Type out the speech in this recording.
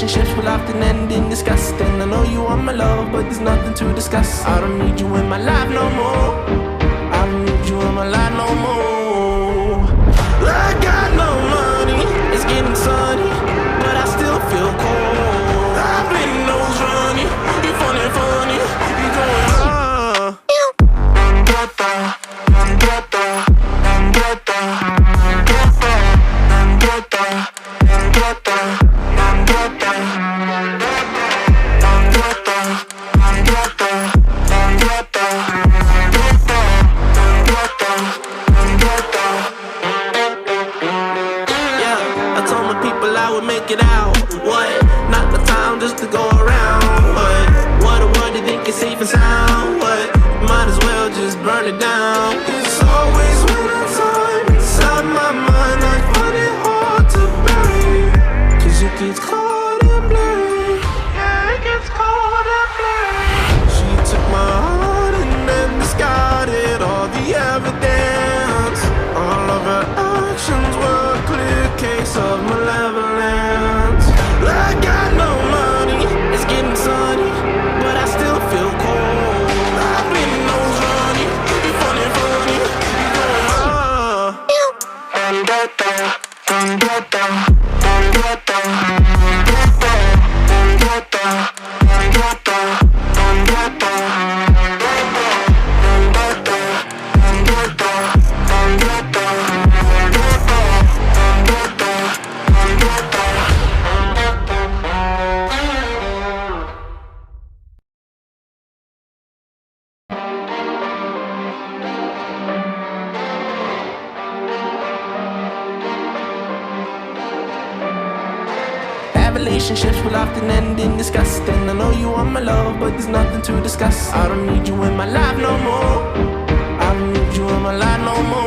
relationships will often end in disgust. And I know you are my love, but there's nothing to discuss. I don't need you in my life no more. I don't need you in my life no more. I got no money, it's getting sunny, but I still feel cold. I've been nose running, you funny, funny, you going I would make it out. What? Not the time just to go around. What a word, you think it's safe and sound. What? Might as well just burn it down. It's always winter time inside my mind. I find it hard to bury, 'cause it gets cold and blurry. Yeah, it gets cold and blurry. She took my heart and then discarded all the evidence. All of her actions were a clear case of malevolence. I got no money, it's getting sunny, but I still feel cold. I've been nose running, you funny, funny, you going relationships will often end in disgust. And I know you are my love, but there's nothing to discuss. I don't need you in my life no more. I don't need you in my life no more.